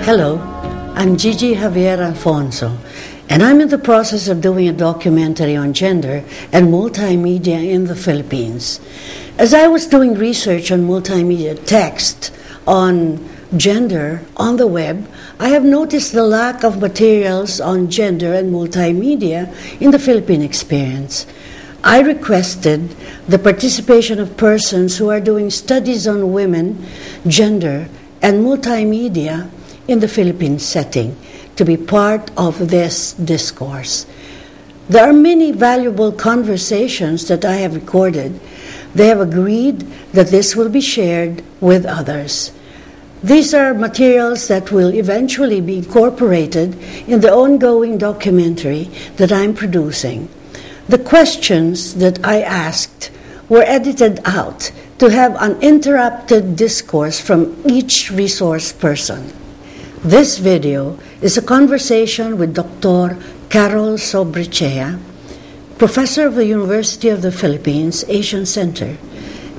Hello, I'm Gigi Javier Alfonso, and I'm in the process of doing a documentary on gender and multimedia in the Philippines. As I was doing research on multimedia text on gender on the web, I have noticed the lack of materials on gender and multimedia in the Philippine experience. I requested the participation of persons who are doing studies on women, gender, and multimedia in the Philippine setting to be part of this discourse. There are many valuable conversations that I have recorded. They have agreed that this will be shared with others. These are materials that will eventually be incorporated in the ongoing documentary that I'm producing. The questions that I asked were edited out to have uninterrupted discourse from each resource person. This video is a conversation with Dr. Carol Sobritchea, professor of the University of the Philippines Asian Center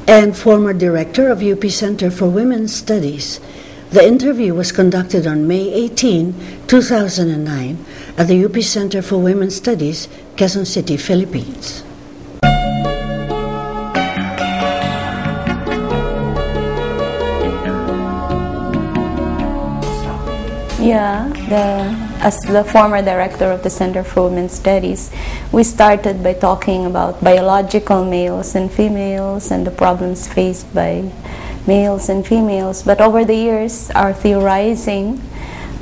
and former director of UP Center for Women's Studies. The interview was conducted on May 18, 2009 at the UP Center for Women's Studies, Quezon City, Philippines. Yeah, as the former director of the Center for Women's Studies, we started by talking about biological males and females and the problems faced by males and females. But over the years, our theorizing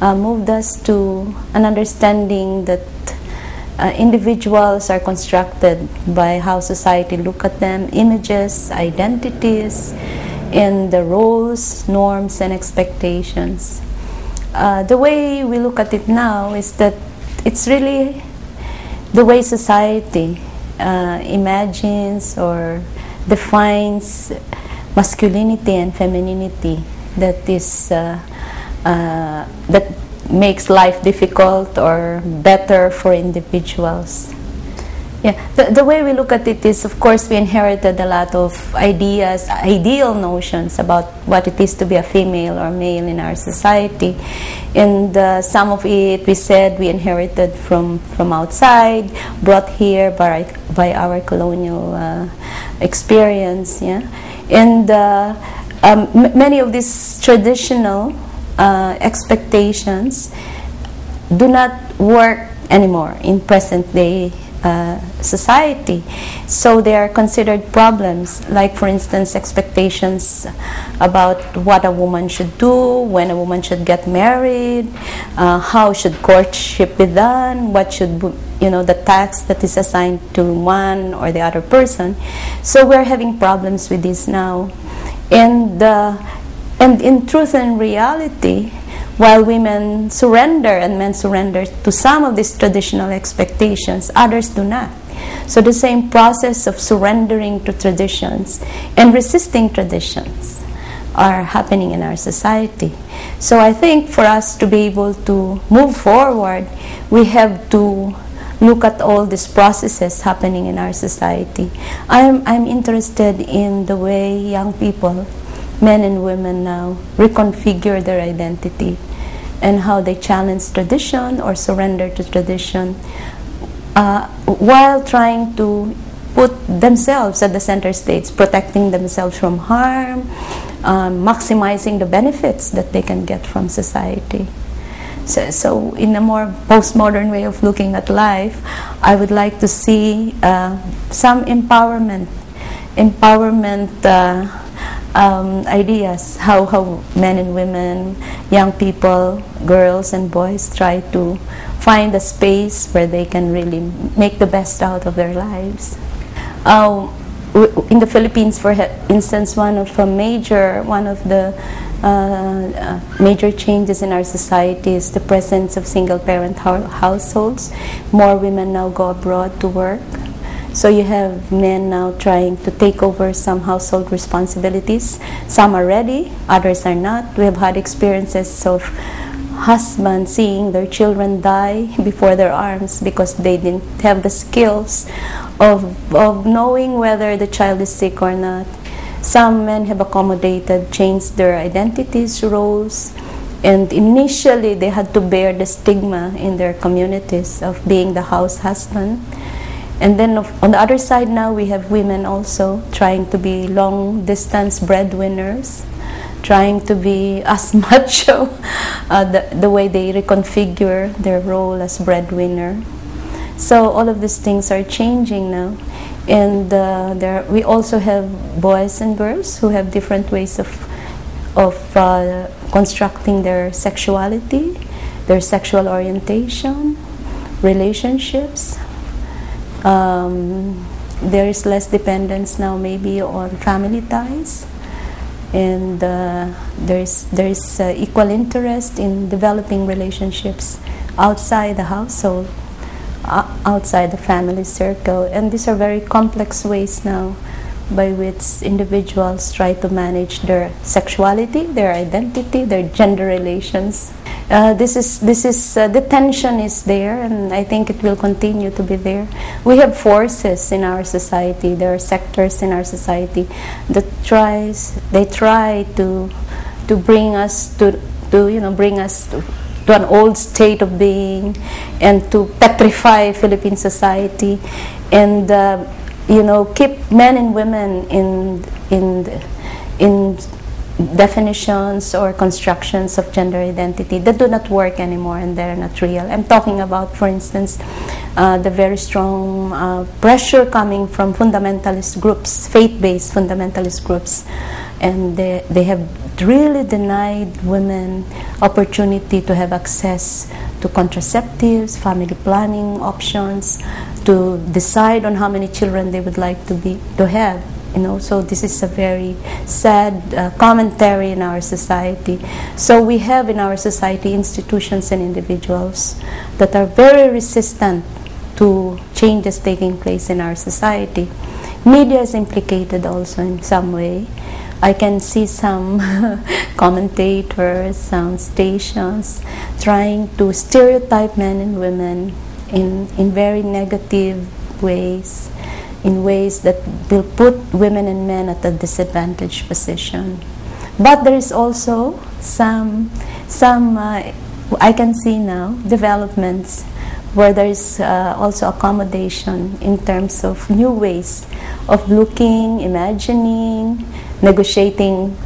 moved us to an understanding that individuals are constructed by how society look at them, images, identities, and the roles, norms, and expectations. The way we look at it now is that it's really the way society imagines or defines masculinity and femininity that is that makes life difficult or better for individuals. Yeah, the way we look at it is, of course, we inherited a lot of ideas, ideal notions about what it is to be a female or male in our society. And some of it, we said, we inherited from outside, brought here by our colonial experience. Yeah, and many of these traditional expectations do not work anymore in present-day society. So they are considered problems, like for instance expectations about what a woman should do, when a woman should get married, how should courtship be done, what should the task that is assigned to one or the other person. So we're having problems with this now. And in truth and reality, while women surrender and men surrender to some of these traditional expectations, others do not. So the same process of surrendering to traditions and resisting traditions are happening in our society. So I think for us to be able to move forward, we have to look at all these processes happening in our society. I'm interested in the way young people, men and women now, reconfigure their identity and how they challenge tradition or surrender to tradition while trying to put themselves at the center stage, protecting themselves from harm, maximizing the benefits that they can get from society. So in a more postmodern way of looking at life, I would like to see some empowerment ideas, how men and women, young people, girls and boys try to find a space where they can really make the best out of their lives. In the Philippines, for instance, one of the major changes in our society is the presence of single-parent households. More women now go abroad to work. So you have men now trying to take over some household responsibilities. Some are ready, others are not. We have had experiences of husbands seeing their children die before their arms because they didn't have the skills of knowing whether the child is sick or not. Some men have accommodated, changed their identities, roles, And initially, they had to bear the stigma in their communities of being the house husband. And then on the other side now, we have women also trying to be long-distance breadwinners, trying to be as macho, the way they reconfigure their role as breadwinner. So all of these things are changing now. And we also have boys and girls who have different ways of constructing their sexuality, their sexual orientation, relationships. There is less dependence now maybe on family ties, and there is equal interest in developing relationships outside the household, outside the family circle. And these are very complex ways now by which individuals try to manage their sexuality, their identity, their gender relations. The tension is there, and I think it will continue to be there. We have forces in our society. There are sectors in our society that try to bring us to an old state of being, and to petrify Philippine society, and keep men and women in definitions or constructions of gender identity that do not work anymore, and they're not real. I'm talking about, for instance, the very strong pressure coming from fundamentalist groups, faith-based fundamentalist groups, and they have really denied women opportunity to have access to contraceptives, family planning options, to decide on how many children they would like to have. So this is a very sad commentary in our society. So we have in our society institutions and individuals that are very resistant to changes taking place in our society. Media is implicated also in some way. I can see some commentators, some stations trying to stereotype men and women in very negative ways, in ways that will put women and men at a disadvantaged position. But there is also some I can see now, developments where there is also accommodation in terms of new ways of looking, imagining, negotiating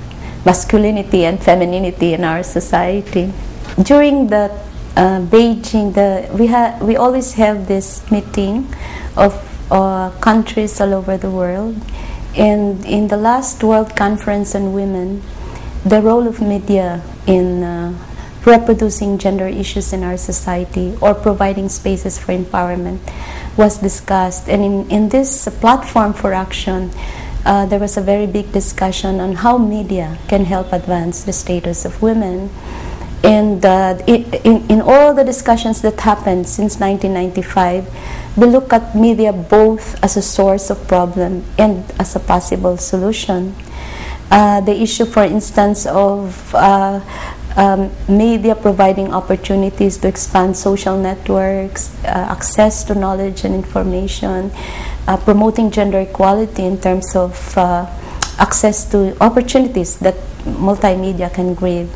masculinity and femininity in our society. During the Beijing, we always have this meeting of countries all over the world, and in the last World Conference on Women, the role of media in reproducing gender issues in our society or providing spaces for empowerment was discussed. And in this platform for action, there was a very big discussion on how media can help advance the status of women. And in all the discussions that happened since 1995, we look at media both as a source of problem and as a possible solution. The issue, for instance, of media providing opportunities to expand social networks, access to knowledge and information, promoting gender equality in terms of access to opportunities that multimedia can give,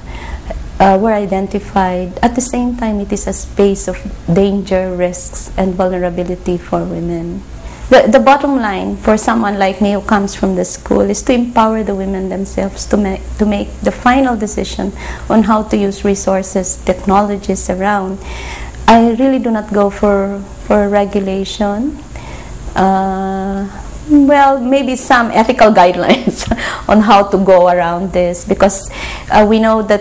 were identified. At the same time, it is a space of danger, risks, and vulnerability for women. The bottom line for someone like me who comes from the school is to empower the women themselves to make the final decision on how to use resources, technologies around. I really do not go for regulation. Well, maybe some ethical guidelines on how to go around this, because we know that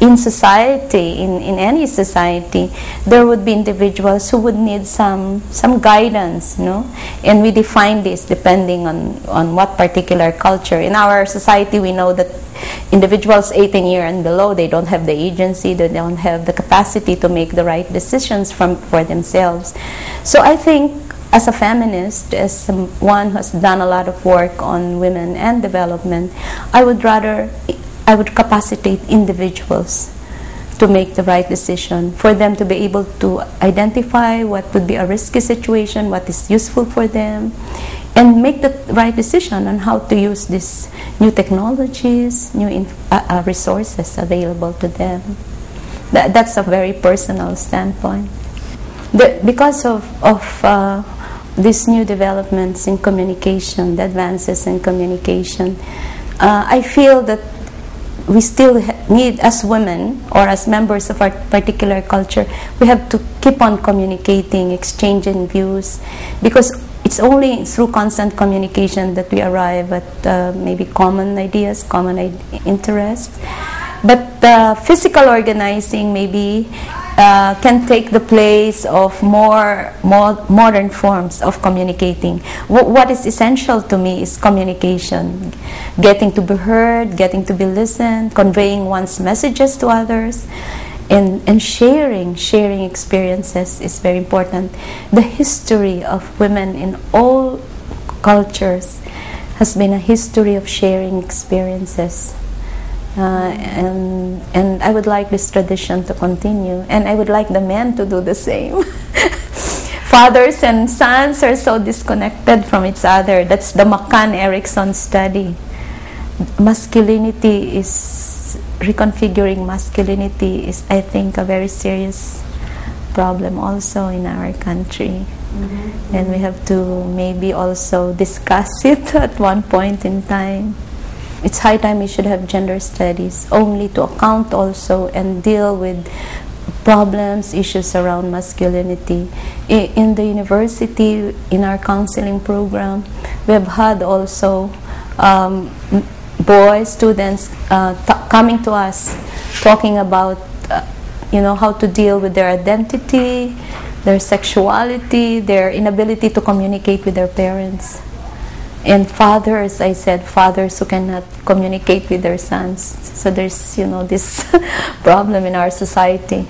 in society, in any society, there would be individuals who would need some guidance, and we define this depending on what particular culture. In our society, we know that individuals 18 years and below, they don't have the agency, they don't have the capacity to make the right decisions for themselves. So I think, as a feminist, as one who has done a lot of work on women and development, I would capacitate individuals to make the right decision, for them to be able to identify what would be a risky situation, what is useful for them, and make the right decision on how to use these new technologies, new resources available to them. That's a very personal standpoint. Because of these new developments in communication, the advances in communication, I feel that we still need, as women or as members of our particular culture, we have to keep on communicating, exchanging views, because it's only through constant communication that we arrive at maybe common ideas, common interests. But physical organizing maybe can take the place of more modern forms of communicating. What is essential to me is communication, getting to be heard, getting to be listened, conveying one's messages to others, and sharing experiences is very important. The history of women in all cultures has been a history of sharing experiences. And I would like this tradition to continue, and I would like the men to do the same. Fathers and sons are so disconnected from each other. That's the McCann-Erickson study. Masculinity is, reconfiguring masculinity is, I think, a very serious problem also in our country. Mm-hmm. And we have to maybe also discuss it at one point in time. It's high time we should have gender studies, only to account also and deal with problems, issues around masculinity. In the university, in our counseling program, we have had also boys, students coming to us, talking about how to deal with their identity, their sexuality, their inability to communicate with their parents. And fathers, I said, fathers who cannot communicate with their sons. So there's, this problem in our society.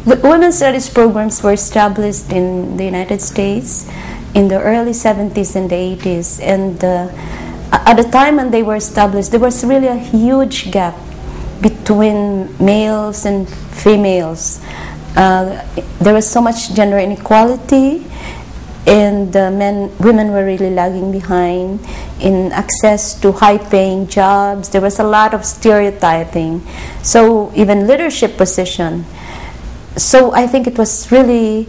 The women's studies programs were established in the United States in the early 70s and the 80s. And at the time when they were established, there was really a huge gap between males and females. There was so much gender inequality, and women were really lagging behind in access to high-paying jobs. There was a lot of stereotyping, so even leadership position. So I think it was really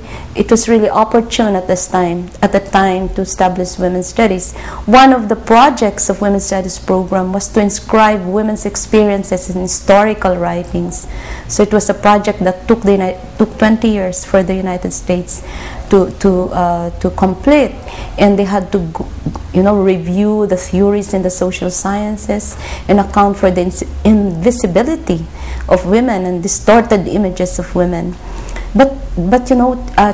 opportune at the time to establish women's studies. One of the projects of women's studies program was to inscribe women's experiences in historical writings. So it was a project that took 20 years for the United States to complete, and they had to review the theories in the social sciences and account for the invisibility of women and distorted images of women. But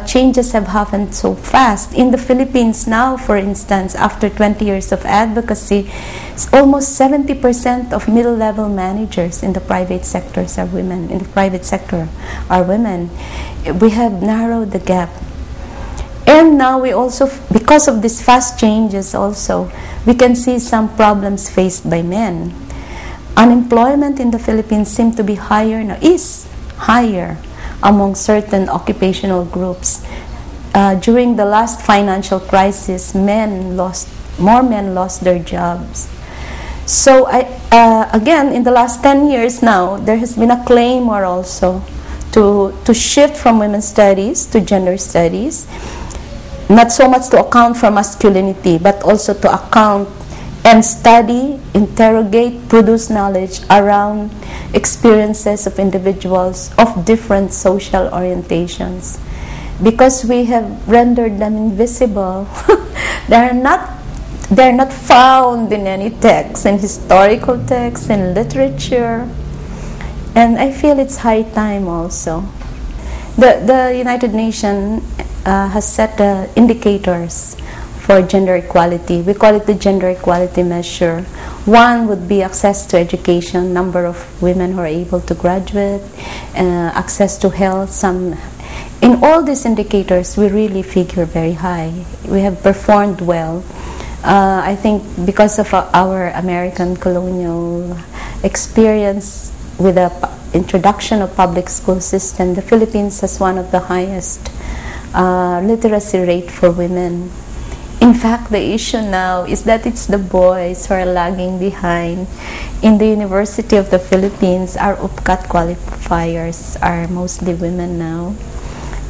changes have happened so fast. In the Philippines now, for instance, after 20 years of advocacy, almost 70% of middle-level managers in the private sectors are women. In the private sector are women. We have narrowed the gap. And now we also, because of these fast changes also, we can see some problems faced by men. Unemployment in the Philippines seems to be higher now, is higher among certain occupational groups. During the last financial crisis, more men lost their jobs. So again, in the last 10 years now, there has been a claim or also to shift from women's studies to gender studies, not so much to account for masculinity, but also to account and study, interrogate, produce knowledge around experiences of individuals of different social orientations. Because we have rendered them invisible, they're not found in any text, in historical texts, in literature. And I feel it's high time also. The United Nations has set indicators for gender equality. We call it the gender equality measure. One would be access to education, number of women who are able to graduate, access to health. In all these indicators, we really figure very high. We have performed well. I think because of our American colonial experience with the introduction of public school system, the Philippines has one of the highest literacy rate for women. In fact, the issue now is that it's the boys who are lagging behind. In the University of the Philippines, our UPCAT qualifiers are mostly women now.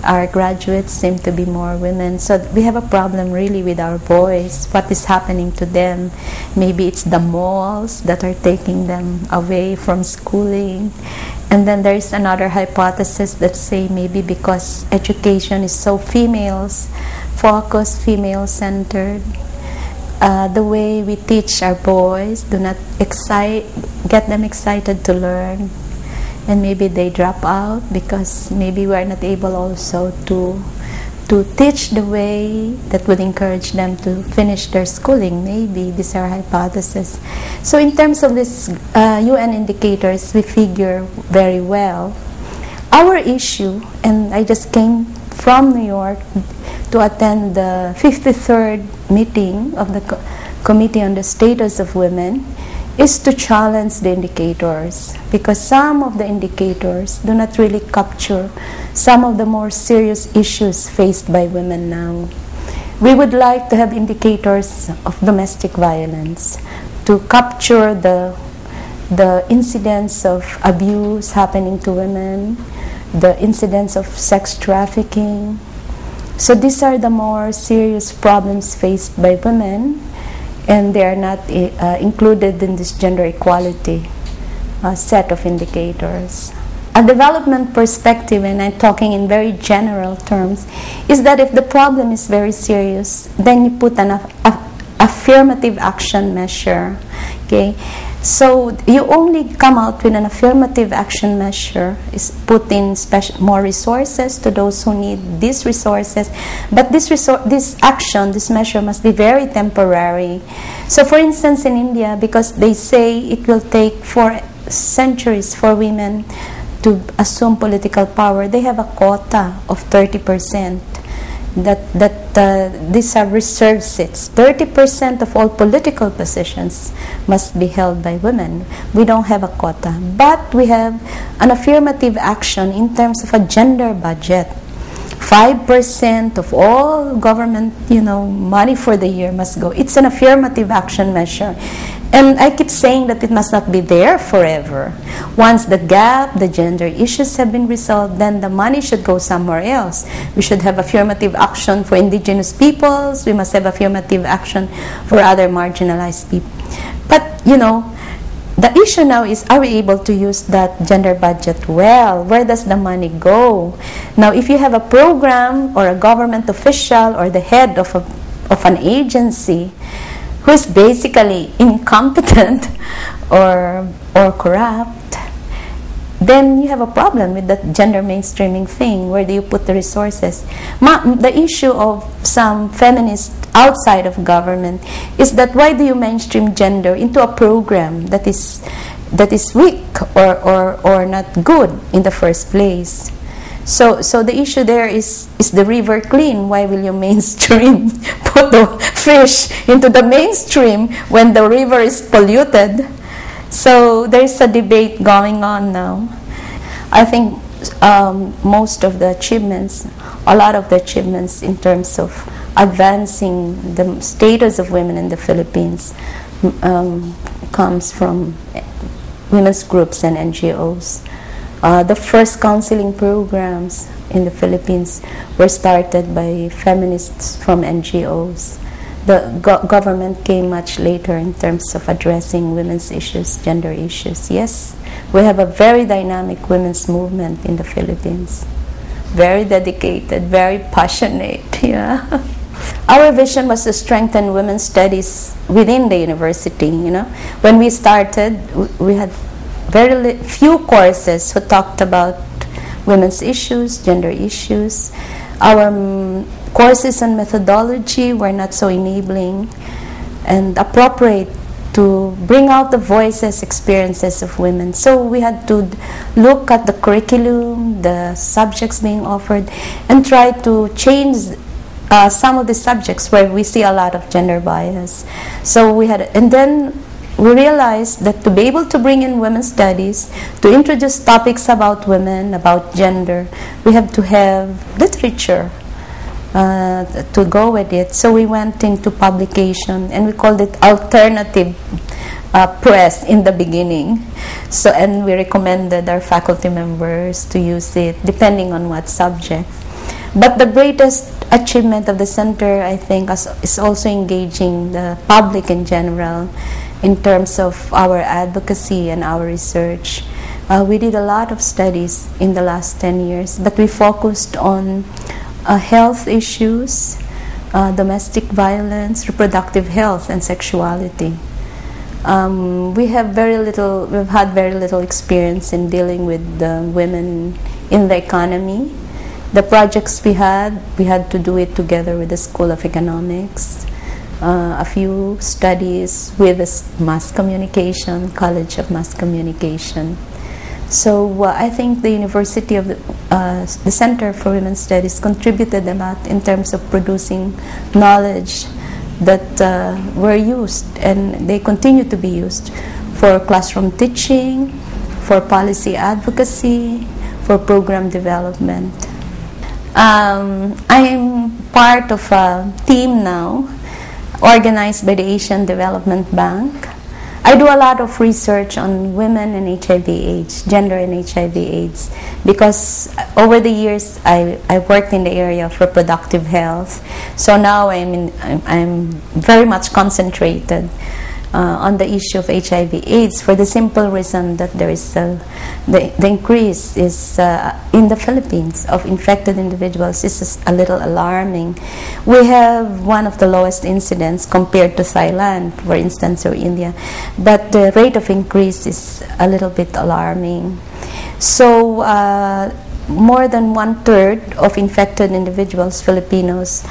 Our graduates seem to be more women. So we have a problem really with our boys. What is happening to them? Maybe it's the malls that are taking them away from schooling. And then there's another hypothesis that say maybe because education is so females-focused, female-centered, the way we teach our boys do not get them excited to learn. And maybe they drop out because maybe we are not able also to teach the way that would encourage them to finish their schooling. Maybe these are hypotheses. So in terms of this UN indicators, we figure very well. Our issue, and I just came from New York to attend the 53rd meeting of the Committee on the Status of Women, is to challenge the indicators, because some of the indicators do not really capture some of the more serious issues faced by women now. We would like to have indicators of domestic violence to capture the incidents of abuse happening to women, the incidents of sex trafficking. So these are the more serious problems faced by women, and they are not included in this gender equality set of indicators. A development perspective, and I'm talking in very general terms, is that if the problem is very serious, then you put an affirmative action measure. Okay, so you only come out with an affirmative action measure, is put in more resources to those who need these resources, but this measure must be very temporary. So for instance in India, because they say it will take 4 centuries for women to assume political power, they have a quota of 30%. These are reserved seats. 30% of all political positions must be held by women. We don't have a quota, but we have an affirmative action in terms of a gender budget. 5% of all government, money for the year must go. It's an affirmative action measure. And I keep saying that it must not be there forever. Once the gender issues have been resolved, then the money should go somewhere else. We should have affirmative action for indigenous peoples. We must have affirmative action for other marginalized people. But, the issue now is, are we able to use that gender budget well? Where does the money go? Now, if you have a program or a government official or the head of an agency who is basically incompetent or corrupt, then you have a problem with that gender mainstreaming thing. Where do you put the resources? The issue of some feminists outside of government is that why do you mainstream gender into a program that is weak or not good in the first place? So the issue there is the river clean? Why will you mainstream put the fish into the mainstream when the river is polluted? So there's a debate going on now. I think most of the achievements, a lot of the achievements in terms of advancing the status of women in the Philippines comes from women's groups and NGOs. The first counseling programs in the Philippines were started by feminists from NGOs. The government came much later in terms of addressing women's issues, gender issues. Yes, we have a very dynamic women's movement in the Philippines. Very dedicated, very passionate, yeah. Our vision was to strengthen women's studies within the university, When we started, we had very few courses who talked about women's issues, gender issues. Our courses on methodology were not so enabling and appropriate to bring out the voices, experiences of women. So we had to look at the curriculum, the subjects being offered, and try to change some of the subjects where we see a lot of gender bias. So and then we realized that to be able to bring in women's studies, to introduce topics about women, about gender, we have to have literature to go with it. So we went into publication, and we called it alternative press in the beginning. So, and we recommended our faculty members to use it depending on what subject. But the greatest achievement of the center, I think, is also engaging the public in general in terms of our advocacy and our research. We did a lot of studies in the last 10 years, but we focused on health issues, domestic violence, reproductive health, and sexuality. We've had very little experience in dealing with women in the economy. The projects we had to do it together with the School of Economics, a few studies with the Mass Communication, College of Mass Communication. So I think the University of the Center for Women's Studies contributed a lot in terms of producing knowledge that were used, and they continue to be used for classroom teaching, for policy advocacy, for program development. I'm part of a team now organized by the Asian Development Bank. I do a lot of research on women and HIV/AIDS, gender and HIV/AIDS, because over the years I worked in the area of reproductive health. So now I'm very much concentrated on the issue of HIV/AIDS for the simple reason that there is the increase is in the Philippines of infected individuals is a little alarming. We have one of the lowest incidents compared to Thailand, for instance, or India, but the rate of increase is a little bit alarming. So more than 1/3 of infected individuals, Filipinos,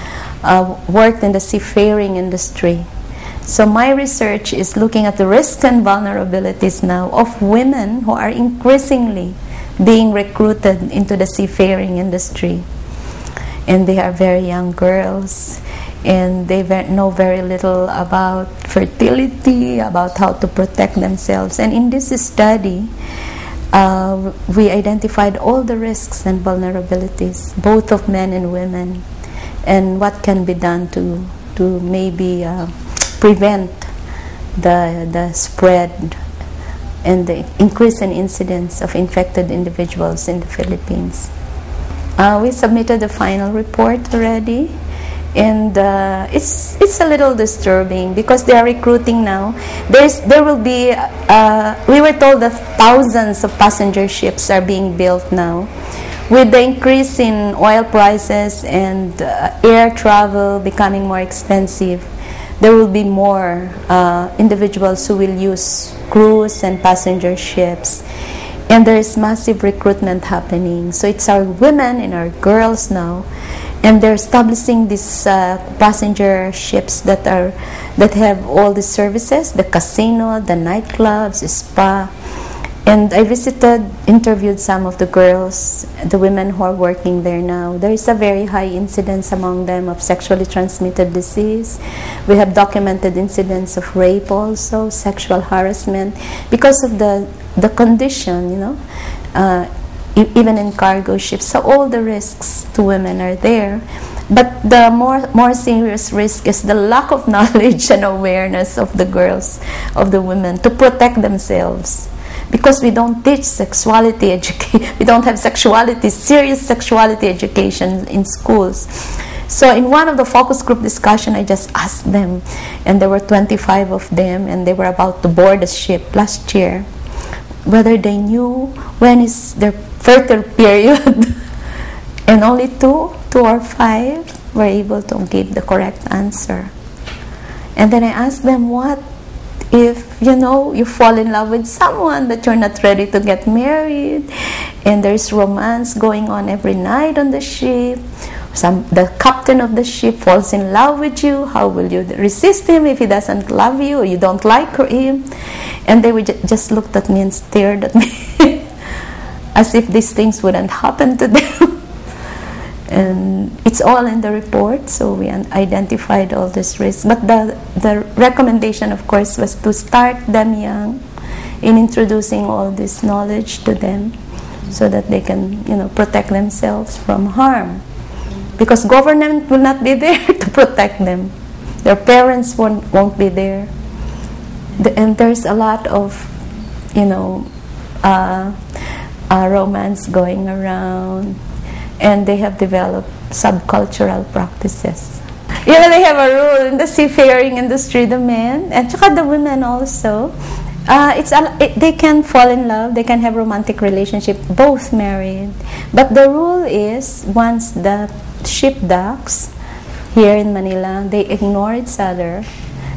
worked in the seafaring industry. So my research is looking at the risks and vulnerabilities now of women who are increasingly being recruited into the seafaring industry. And they are very young girls, and they know very little about fertility, about how to protect themselves. And in this study, we identified all the risks and vulnerabilities, both of men and women, and what can be done to maybe prevent the spread and the increase in incidence of infected individuals in the Philippines. We submitted the final report already, and it's a little disturbing because they are recruiting now. There will be we were told that thousands of passenger ships are being built now. With the increase in oil prices and air travel becoming more expensive, there will be more individuals who will use cruise and passenger ships. And there is massive recruitment happening. So it's our women and our girls now. And they're establishing these passenger ships that have all the services, the casino, the nightclubs, the spa. And I interviewed some of the girls, the women who are working there now. There is a very high incidence among them of sexually transmitted disease. We have documented incidents of rape also, sexual harassment, because of the condition, even in cargo ships. So all the risks to women are there. But the more serious risk is the lack of knowledge and awareness of the girls, of the women, to protect themselves. Because we don't teach sexuality education, we don't have serious sexuality education in schools. So in one of the focus group discussion, I just asked them, and there were 25 of them, and they were about to board a ship last year, whether they knew when is their fertile period. And only two or five were able to give the correct answer. And then I asked them, what if you fall in love with someone but you're not ready to get married, and there's romance going on every night on the ship, the captain of the ship falls in love with you, how will you resist him if he doesn't love you or you don't like him? And they would just looked at me and stared at me as if these things wouldn't happen to them. And it's all in the report, so we identified all these risks. But the recommendation, of course, was to start them young in introducing all this knowledge to them so that they can, protect themselves from harm. because government will not be there to protect them. Their parents won't be there. And there's a lot of, romance going around, and they have developed subcultural practices. They have a rule in the seafaring industry, the men, and the women also. They can fall in love, they can have romantic relationship, both married. But the rule is, once the ship docks here in Manila, they ignore each other.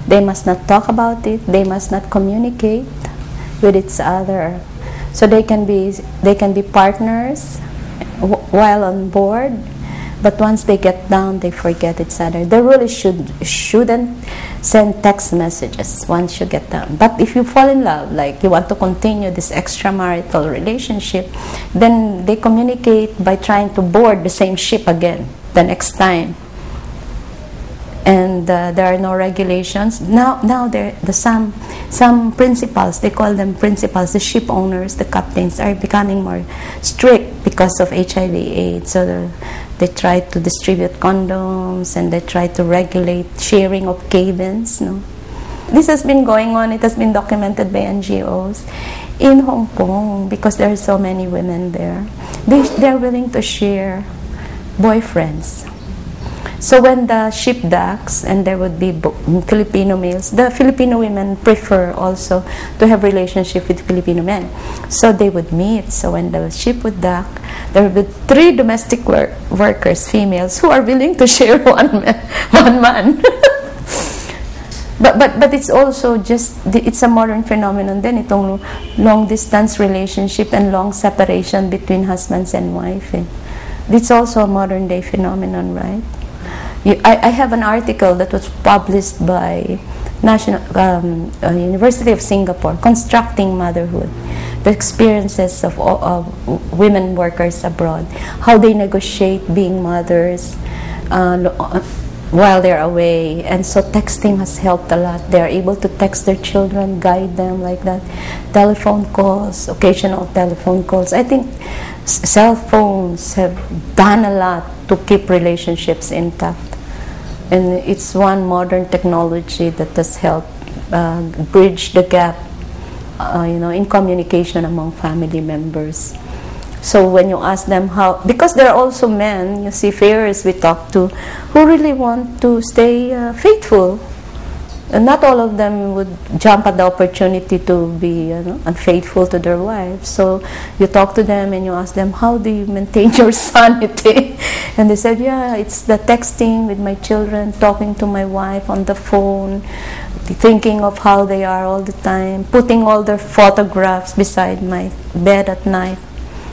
They must not talk about it. They must not communicate with each other. So they can be partners while on board. But once they get down, they forget each other. The rule is shouldn't send text messages once you get down. But if you fall in love, like you want to continue this extramarital relationship, then they communicate by trying to board the same ship again the next time. And there are no regulations. Now there some principals, they call them principals, the ship owners, the captains, are becoming more strict because of HIV/AIDS. So they try to distribute condoms, and they try to regulate sharing of cabins. This has been going on. It has been documented by NGOs in Hong Kong, because there are so many women there. They're willing to share boyfriends. So when the ship docks, and there would be Filipino males, the Filipino women prefer also to have relationship with Filipino men. So they would meet. So when the ship would dock, there would be 3 domestic workers, females, who are willing to share one man. But it's also it's a modern phenomenon then, itong long distance relationship and long separation between husbands and wife. It's also a modern day phenomenon, right? I have an article that was published by University of Singapore, Constructing Motherhood, the experiences of women workers abroad, how they negotiate being mothers while they're away. And so texting has helped a lot. They're able to text their children, guide them like that. Telephone calls, occasional telephone calls. I think cell phones have done a lot to keep relationships intact. And it's one modern technology that has helped bridge the gap, in communication among family members. So when you ask them how, because there are also men, seafarers we talk to, who really want to stay faithful. And not all of them would jump at the opportunity to be unfaithful to their wives. So you talk to them and you ask them, how do you maintain your sanity? And they said, it's the texting with my children, talking to my wife on the phone, thinking of how they are all the time, putting all their photographs beside my bed at night.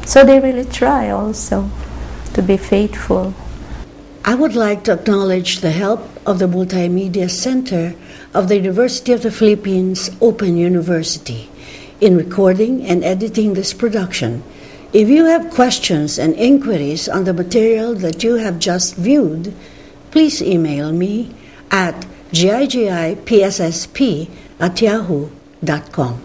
So they really try also to be faithful. I would like to acknowledge the help of the Multimedia Center of the University of the Philippines Open University in recording and editing this production. If you have questions and inquiries on the material that you have just viewed, please email me at gigipssp@yahoo.com.